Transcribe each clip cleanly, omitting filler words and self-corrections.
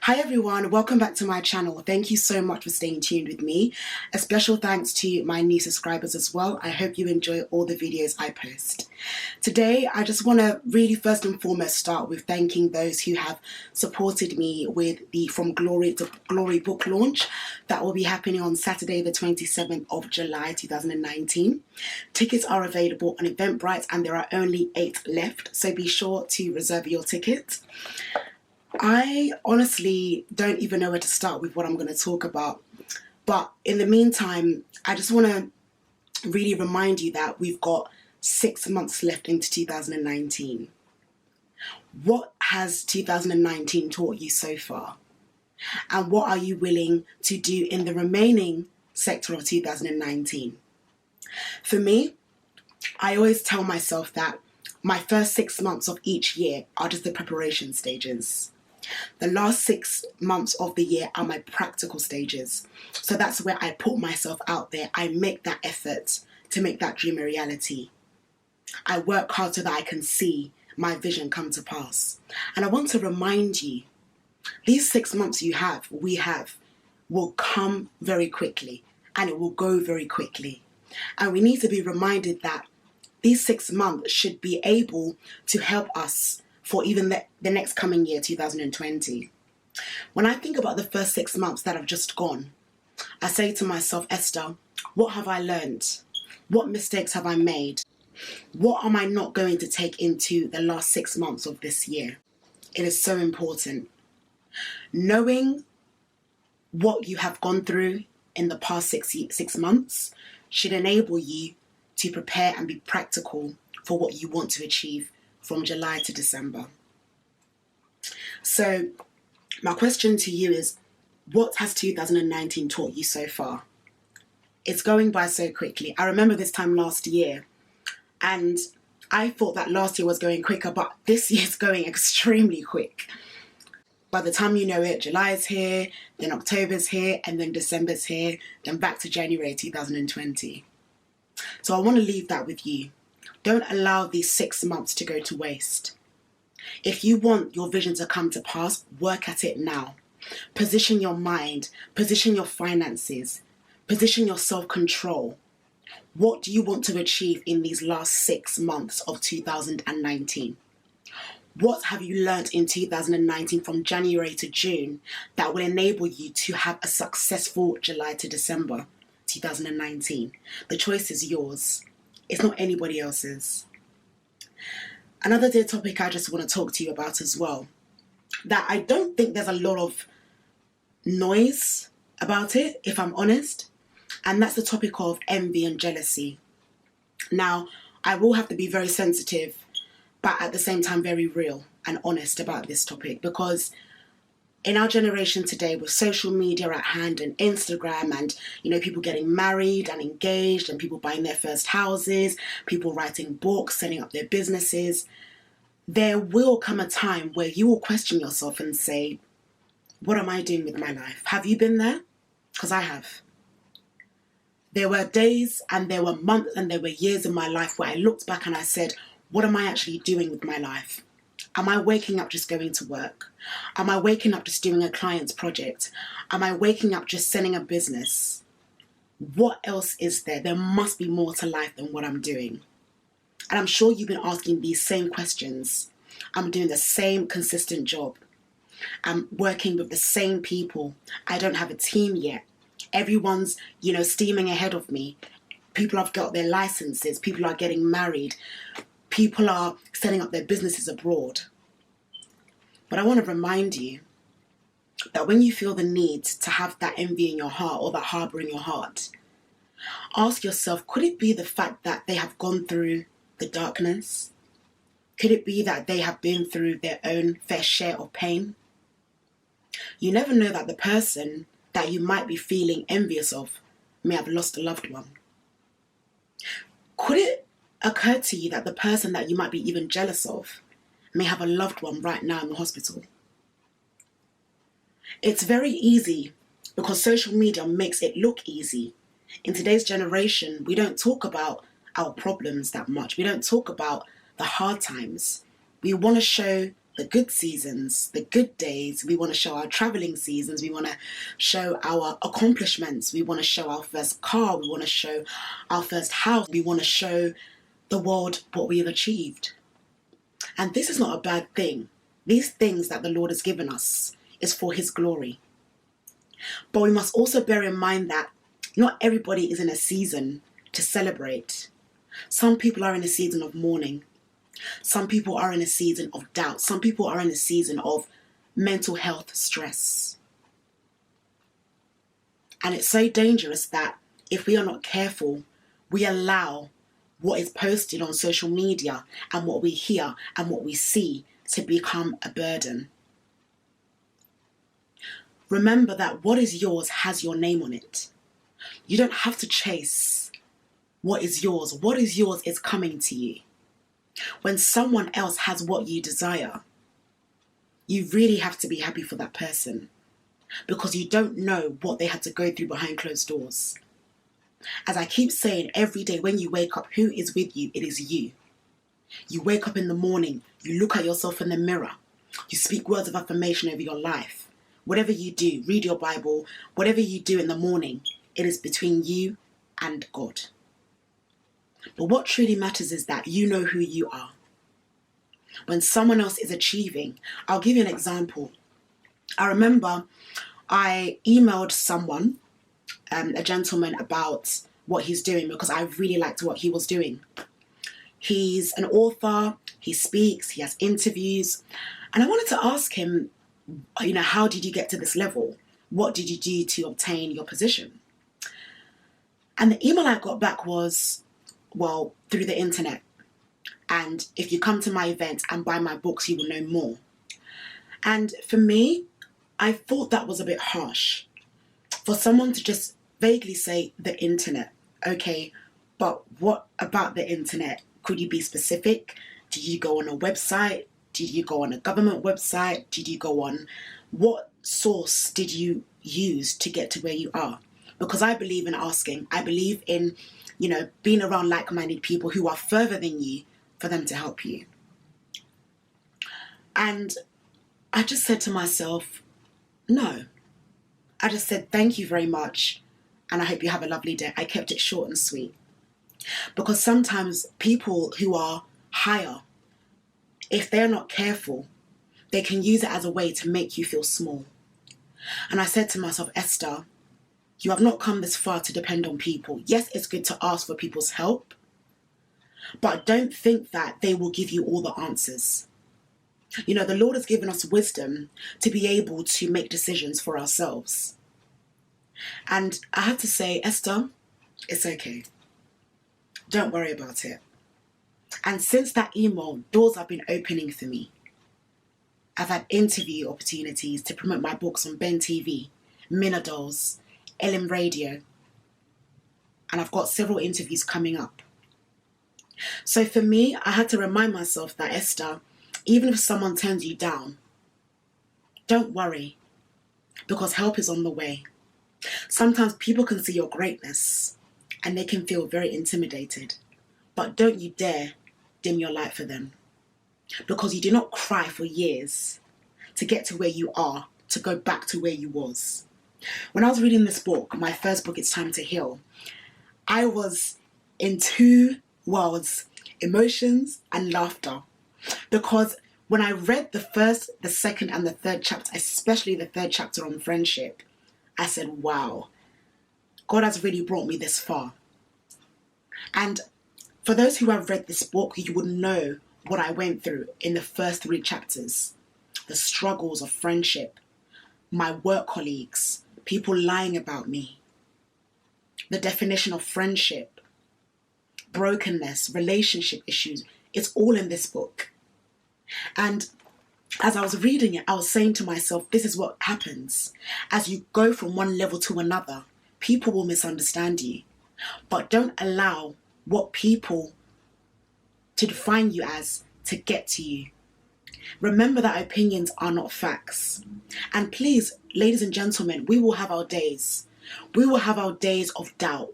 Hi everyone, welcome back to my channel. Thank you so much for staying tuned with me. A special thanks to my new subscribers as well. I hope you enjoy all the videos I post. Today, I just want to really first and foremost start with thanking those who have supported me with the From Glory to Glory book launch that will be happening on Saturday the 27th of July 2019. Tickets are available on Eventbrite and there are only 8 left, so be sure to reserve your ticket. I honestly don't even know where to start with what I'm going to talk about. But in the meantime, I just want to really remind you that we've got 6 months left into 2019. What has 2019 taught you so far? And what are you willing to do in the remaining sector of 2019? For me, I always tell myself that my first 6 months of each year are just the preparation stages. The last 6 months of the year are my practical stages. So that's where I put myself out there. I make that effort to make that dream a reality. I work hard so that I can see my vision come to pass. And I want to remind you, these 6 months we have, will come very quickly and it will go very quickly. And we need to be reminded that these 6 months should be able to help us for even the next coming year, 2020. When I think about the first 6 months that have just gone, I say to myself, Esther, what have I learned? What mistakes have I made? What am I not going to take into the last 6 months of this year? It is so important. Knowing what you have gone through in the past 6 months should enable you to prepare and be practical for what you want to achieve from July to December. So my question to you is, what has 2019 taught you so far? It's going by so quickly. I remember this time last year and I thought that last year was going quicker, but this year's going extremely quick. By the time you know it, July is here, then October's here, and then December's here, then back to January 2020. So I want to leave that with you. Don't allow these 6 months to go to waste. If you want your vision to come to pass, work at it now. Position your mind, position your finances, position your self-control. What do you want to achieve in these last 6 months of 2019? What have you learned in 2019 from January to June that will enable you to have a successful July to December 2019? The choice is yours. It's not anybody else's. Another dear topic I just want to talk to you about as well, that I don't think there's a lot of noise about it, if I'm honest, and that's the topic of envy and jealousy. Now, I will have to be very sensitive, but at the same time very real and honest about this topic, because in our generation today, with social media at hand and Instagram and, people getting married and engaged and people buying their first houses, people writing books, setting up their businesses, there will come a time where you will question yourself and say, what am I doing with my life? Have you been there? Because I have. There were days and there were months and there were years in my life where I looked back and I said, what am I actually doing with my life? Am I waking up just going to work? Am I waking up just doing a client's project? Am I waking up just selling a business? What else is there? There must be more to life than what I'm doing. And I'm sure you've been asking these same questions. I'm doing the same consistent job. I'm working with the same people. I don't have a team yet. Everyone's, steaming ahead of me. People have got their licenses. People are getting married. People are setting up their businesses abroad. But I want to remind you that when you feel the need to have that envy in your heart or that harbour in your heart, ask yourself, could it be the fact that they have gone through the darkness? Could it be that they have been through their own fair share of pain? You never know that the person that you might be feeling envious of may have lost a loved one. Could it occur to you that the person that you might be even jealous of may have a loved one right now in the hospital? It's very easy because social media makes it look easy. In today's generation, we don't talk about our problems that much. We don't talk about the hard times. We want to show the good seasons, the good days. We want to show our traveling seasons. We want to show our accomplishments. We want to show our first car. We want to show our first house. We want to show the world what we have achieved. And this is not a bad thing. These things that the Lord has given us is for his glory. But we must also bear in mind that not everybody is in a season to celebrate. Some people are in a season of mourning. Some people are in a season of doubt. Some people are in a season of mental health stress. And it's so dangerous that if we are not careful, we allow what is posted on social media and what we hear and what we see to become a burden. Remember that what is yours has your name on it. You don't have to chase what is yours. What is yours is coming to you. When someone else has what you desire, you really have to be happy for that person, because you don't know what they had to go through behind closed doors. As I keep saying, every day when you wake up, who is with you? It is you. You wake up in the morning, you look at yourself in the mirror, you speak words of affirmation over your life. Whatever you do, read your Bible, whatever you do in the morning, it is between you and God. But what truly matters is that you know who you are. When someone else is achieving, I'll give you an example. I remember I emailed someone, a gentleman, about what he's doing because I really liked what he was doing. He's an author, he speaks, he has interviews, and I wanted to ask him, how did you get to this level? What did you do to obtain your position? And the email I got back was, well, through the internet. And if you come to my event and buy my books, you will know more. And for me, I thought that was a bit harsh. For someone to just vaguely say the internet. Okay, but what about the internet? Could you be specific? Did you go on a website? Did you go on a government website? Did you go on... What source did you use to get to where you are? Because I believe in asking. I believe in, being around like-minded people who are further than you for them to help you. And I just said to myself, no. I just said, thank you very much, and I hope you have a lovely day. I kept it short and sweet. Because sometimes people who are higher, if they're not careful, they can use it as a way to make you feel small. And I said to myself, Esther, you have not come this far to depend on people. Yes, it's good to ask for people's help, but don't think that they will give you all the answers. The Lord has given us wisdom to be able to make decisions for ourselves. And I have to say, Esther, it's okay. Don't worry about it. And since that email, doors have been opening for me. I've had interview opportunities to promote my books on Ben TV, Minadolls, LM Radio, and I've got several interviews coming up. So for me, I had to remind myself that, Esther, even if someone turns you down, don't worry, because help is on the way. Sometimes people can see your greatness and they can feel very intimidated, but don't you dare dim your light for them, because you do not cry for years to get to where you are, to go back to where you was. When I was reading this book, my first book, It's Time to Heal, I was in two worlds, emotions and laughter. Because when I read the first, the second and the third chapter, especially the third chapter on friendship, I said, wow, God has really brought me this far. And for those who have read this book, you would know what I went through in the first 3 chapters. The struggles of friendship, my work colleagues, people lying about me, the definition of friendship, brokenness, relationship issues. It's all in this book. And as I was reading it, I was saying to myself, this is what happens. As you go from one level to another, people will misunderstand you. But don't allow what people to define you as to get to you. Remember that opinions are not facts. And please, ladies and gentlemen, we will have our days. We will have our days of doubt.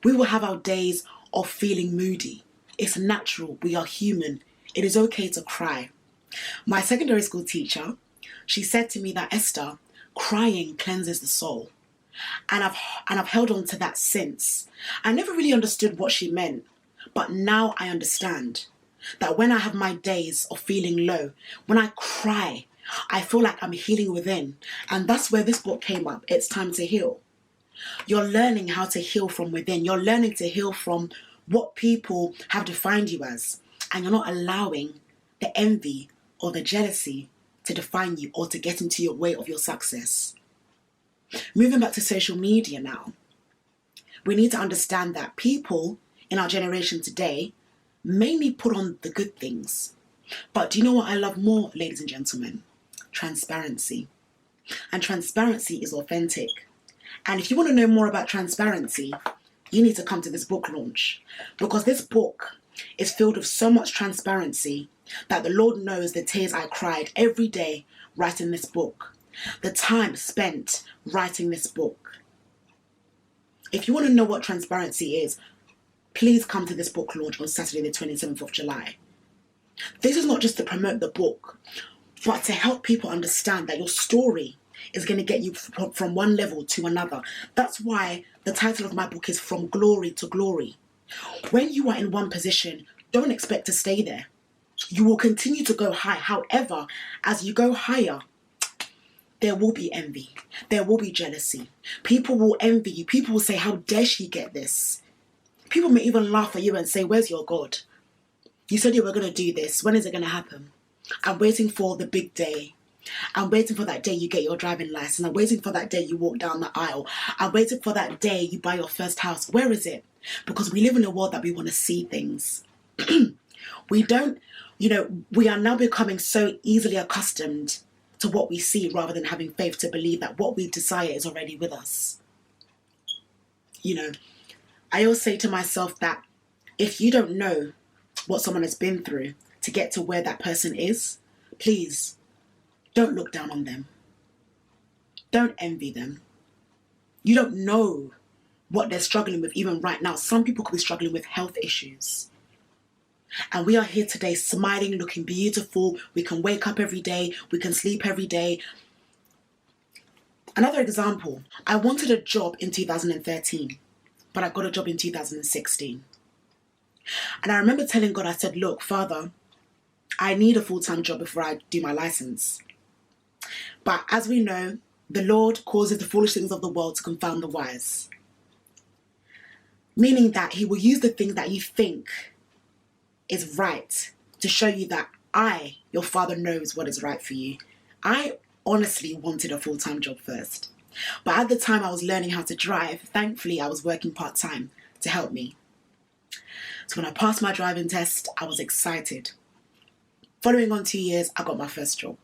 We will have our days of feeling moody. It's natural. We are human. It is okay to cry. My secondary school teacher, she said to me that, Esther, crying cleanses the soul. And I've held on to that since. I never really understood what she meant, but now I understand that when I have my days of feeling low, when I cry, I feel like I'm healing within. And that's where this book came up. It's time to heal. You're learning how to heal from within. You're learning to heal from what people have defined you as. And you're not allowing the envy or the jealousy to define you or to get into your way of your success. Moving back to social media now, we need to understand that people in our generation today mainly put on the good things. But do you know what I love more, ladies and gentlemen? Transparency. And transparency is authentic. And if you want to know more about transparency, you need to come to this book launch, because this book is filled with so much transparency that the Lord knows the tears I cried every day writing this book, the time spent writing this book. If you want to know what transparency is, please come to this book launch on Saturday the 27th of July. This is not just to promote the book, but to help people understand that your story is going to get you from one level to another. That's why the title of my book is From Glory to Glory. When you are in one position, don't expect to stay there. You will continue to go high. However, as you go higher, there will be envy. There will be jealousy. People will envy you. People will say, how dare she get this? People may even laugh at you and say, where's your God? You said you were going to do this. When is it going to happen? I'm waiting for the big day. I'm waiting for that day you get your driving license. I'm waiting for that day you walk down the aisle. I'm waiting for that day you buy your first house. Where is it? Because we live in a world that we want to see things. We don't, we are now becoming so easily accustomed to what we see rather than having faith to believe that what we desire is already with us. I always say to myself that if you don't know what someone has been through to get to where that person is, please don't look down on them. Don't envy them. You don't know what they're struggling with even right now. Some people could be struggling with health issues. And we are here today smiling, looking beautiful. We can wake up every day. We can sleep every day. Another example, I wanted a job in 2013, but I got a job in 2016. And I remember telling God, I said, look, Father, I need a full-time job before I do my license. But as we know, the Lord causes the foolish things of the world to confound the wise. Meaning that he will use the things that you think is right to show you that your Father, knows what is right for you. I honestly wanted a full-time job first. But at the time I was learning how to drive, thankfully I was working part-time to help me. So when I passed my driving test, I was excited. Following on 2 years, I got my first job.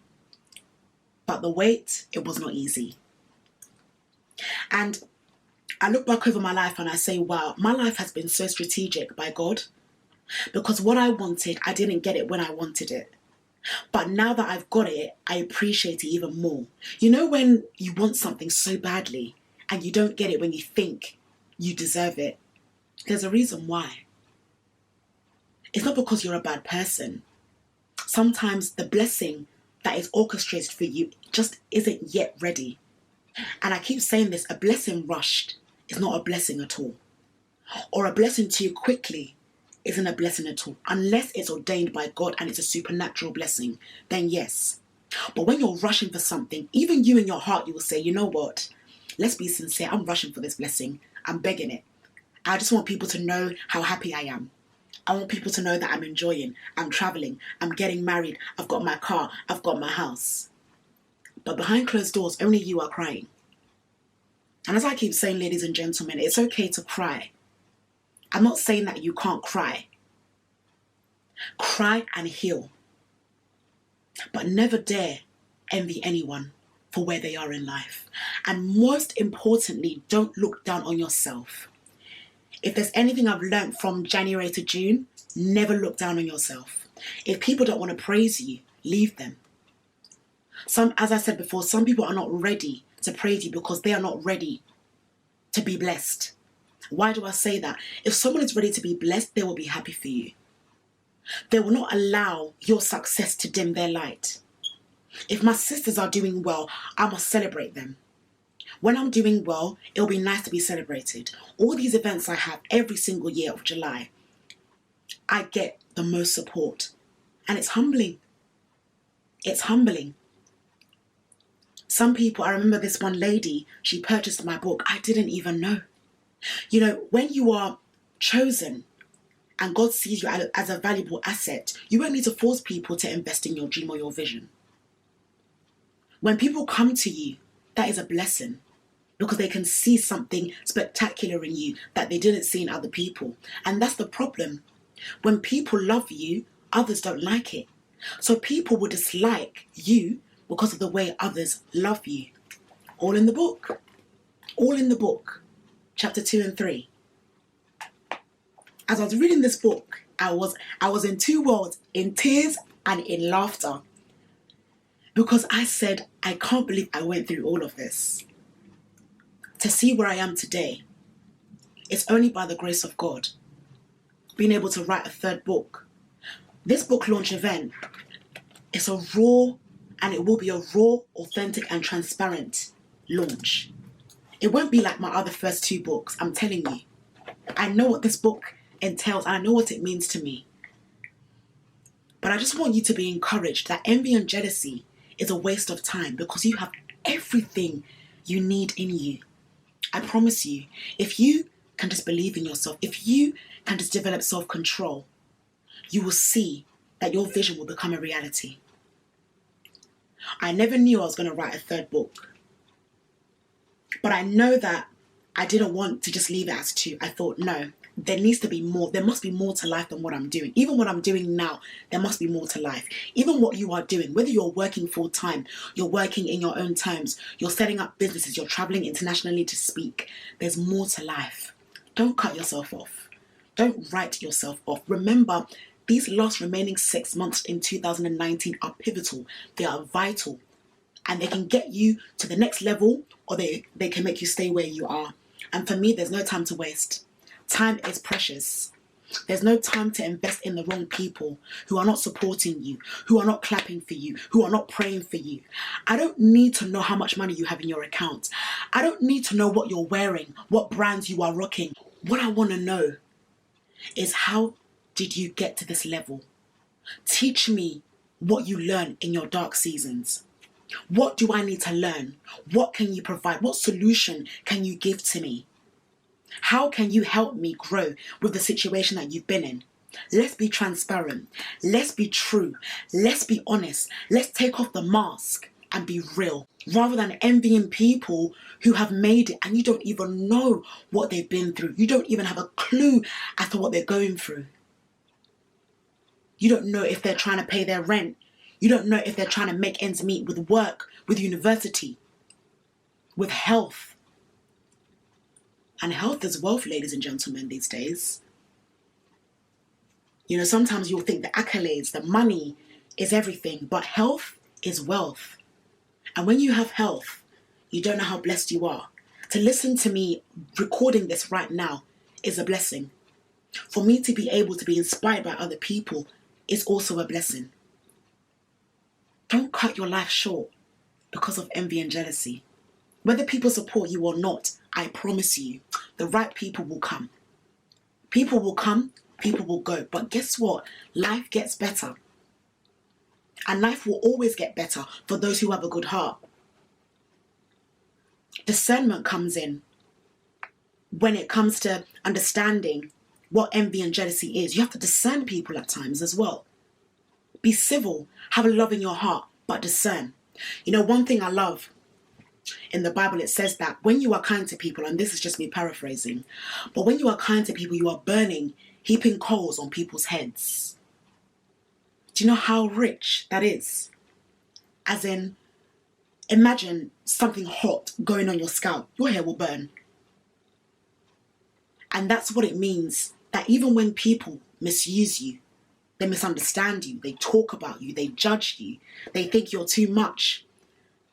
But the wait, it was not easy. And I look back over my life and I say, wow, my life has been so strategic by God, because what I wanted, I didn't get it when I wanted it. But now that I've got it, I appreciate it even more. You know when you want something so badly and you don't get it when you think you deserve it? There's a reason why. It's not because you're a bad person. Sometimes the blessing that is orchestrated for you just isn't yet ready. And I keep saying this, a blessing rushed is not a blessing at all. Or a blessing too quickly isn't a blessing at all. Unless it's ordained by God and it's a supernatural blessing, then yes. But when you're rushing for something, even you in your heart, you will say, you know what? Let's be sincere. I'm rushing for this blessing. I'm begging it. I just want people to know how happy I am. I want people to know that I'm enjoying, I'm traveling, I'm getting married, I've got my car, I've got my house. But behind closed doors, only you are crying. And as I keep saying, ladies and gentlemen, it's okay to cry. I'm not saying that you can't cry. Cry and heal. But never dare envy anyone for where they are in life. And most importantly, don't look down on yourself. If there's anything I've learned from January to June, never look down on yourself. If people don't want to praise you, leave them. As I said before, some people are not ready to praise you because they are not ready to be blessed. Why do I say that? If someone is ready to be blessed, they will be happy for you. They will not allow your success to dim their light. If my sisters are doing well, I must celebrate them. When I'm doing well, it'll be nice to be celebrated. All these events I have every single year of July, I get the most support. And it's humbling. It's humbling. Some people, I remember this one lady, she purchased my book. I didn't even know. You know, when you are chosen and God sees you as a valuable asset, you won't need to force people to invest in your dream or your vision. When people come to you, that is a blessing because they can see something spectacular in you that they didn't see in other people. And that's the problem. When people love you, others don't like it. So people will dislike you because of the way others love you. All in the book. All in the book. Chapter 2 and 3. As I was reading this book, I was in two worlds, in tears and in laughter. Because I said, I can't believe I went through all of this. To see where I am today, it's only by the grace of God. Being able to write a third book. This book launch event is a raw, and it will be a raw, authentic and transparent launch. It won't be like my other first two books, I'm telling you. I know what this book entails and I know what it means to me. But I just want you to be encouraged that envy and jealousy is a waste of time because you have everything you need in you. I promise you, if you can just believe in yourself, if you can just develop self-control, you will see that your vision will become a reality. I never knew I was going to write a third book. But I know that I didn't want to just leave it as two. I thought, no, there needs to be more. There must be more to life than what I'm doing. Even what I'm doing now, there must be more to life. Even what you are doing, whether you're working full time, you're working in your own terms, you're setting up businesses, you're traveling internationally to speak, there's more to life. Don't cut yourself off. Don't write yourself off. Remember, these last remaining 6 months in 2019 are pivotal. They are vital. And they can get you to the next level or they can make you stay where you are. And for me, there's no time to waste. Time is precious. There's no time to invest in the wrong people who are not supporting you, who are not clapping for you, who are not praying for you. I don't need to know how much money you have in your account. I don't need to know what you're wearing, what brands you are rocking. What I want to know is how did you get to this level? Teach me what you learn in your dark seasons. What do I need to learn? What can you provide? What solution can you give to me? How can you help me grow with the situation that you've been in? Let's be transparent. Let's be true. Let's be honest. Let's take off the mask and be real. Rather than envying people who have made it and you don't even know what they've been through. You don't even have a clue as to what they're going through. You don't know if they're trying to pay their rent. You don't know if they're trying to make ends meet with work, with university, with health. And health is wealth, ladies and gentlemen, these days. You know, sometimes you'll think the accolades, the money is everything, but health is wealth. And when you have health, you don't know how blessed you are. To listen to me recording this right now is a blessing. For me to be able to be inspired by other people is also a blessing. Don't cut your life short because of envy and jealousy. Whether people support you or not, I promise you, the right people will come. People will come, people will go. But guess what? Life gets better. And life will always get better for those who have a good heart. Discernment comes in when it comes to understanding what envy and jealousy is. You have to discern people at times as well. Be civil, have a love in your heart, but discern. You know, one thing I love in the Bible, it says that when you are kind to people, and this is just me paraphrasing, but when you are kind to people, you are burning, heaping coals on people's heads. Do you know how rich that is? As in, imagine something hot going on your scalp, your hair will burn. And that's what it means, that even when people misuse you, they misunderstand you, they talk about you, they judge you, they think you're too much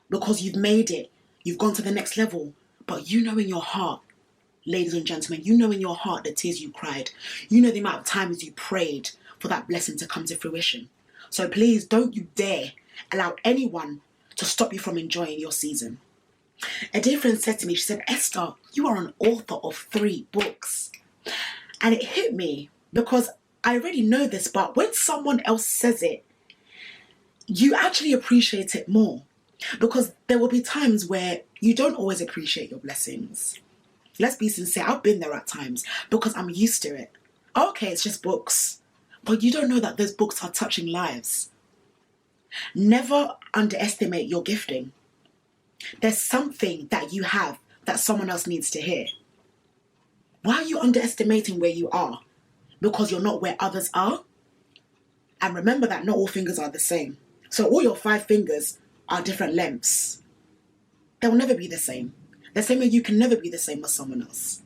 because you've made it, you've gone to the next level. But you know in your heart, ladies and gentlemen, you know in your heart the tears you cried. You know the amount of times you prayed for that blessing to come to fruition. So please don't you dare allow anyone to stop you from enjoying your season. A dear friend said to me, she said, Esther, you are an author of 3 books. And it hit me because I already know this, but when someone else says it, you actually appreciate it more, because there will be times where you don't always appreciate your blessings. Let's be sincere, I've been there at times because I'm used to it. Okay, it's just books, but you don't know that those books are touching lives. Never underestimate your gifting. There's something that you have that someone else needs to hear. Why are you underestimating where you are? Because you're not where others are? And remember that not all fingers are the same. So all your 5 fingers are different lengths. They will never be the same. The same way you can never be the same as someone else.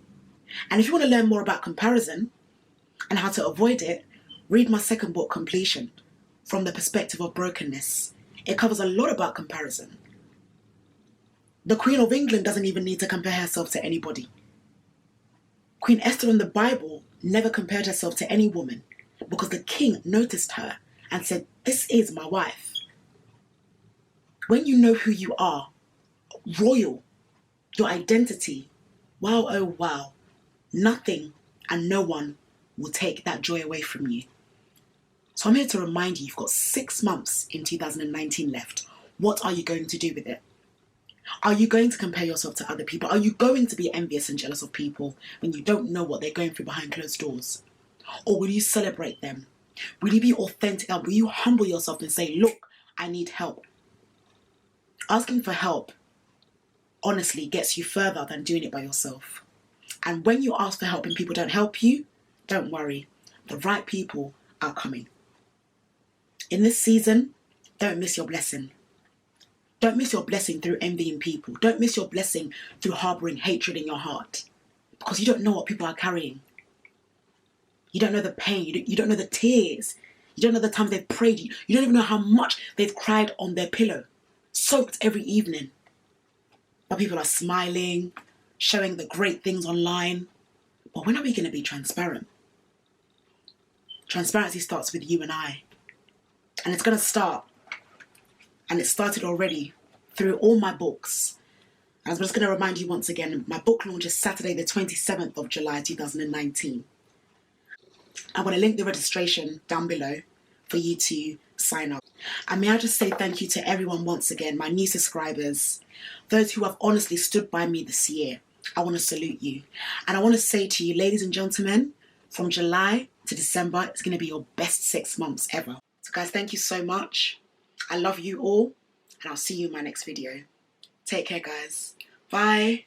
And if you want to learn more about comparison and how to avoid it, read my second book, Completion, from the perspective of brokenness. It covers a lot about comparison. The Queen of England doesn't even need to compare herself to anybody. Queen Esther in the Bible never compared herself to any woman because the king noticed her and said, this is my wife. When you know who you are, royal, your identity, wow, oh wow, nothing and no one will take that joy away from you. So I'm here to remind you, you've got 6 months in 2019 left. What are you going to do with it? Are you going to compare yourself to other people? Are you going to be envious and jealous of people when you don't know what they're going through behind closed doors? Or will you celebrate them? Will you be authentic? Will you humble yourself and say, look, I need help? Asking for help, honestly, gets you further than doing it by yourself. And when you ask for help and people don't help you, don't worry. The right people are coming. In this season, don't miss your blessing. Don't miss your blessing through envying people. Don't miss your blessing through harboring hatred in your heart. Because you don't know what people are carrying. You don't know the pain. You don't know the tears. You don't know the times they've prayed. You don't even know how much they've cried on their pillow, soaked every evening. But people are smiling, showing the great things online. But when are we going to be transparent? Transparency starts with you and I. And it's going to start. And it started already through all my books. And I'm just going to remind you once again, my book launch is Saturday the 27th of July 2019. I'm going to link the registration down below for you to sign up. And may I just say thank you to everyone once again, my new subscribers, those who have honestly stood by me this year. I want to salute you. And I want to say to you, ladies and gentlemen, from July to December, it's going to be your best 6 months ever. So guys, thank you so much. I love you all, and I'll see you in my next video. Take care, guys. Bye.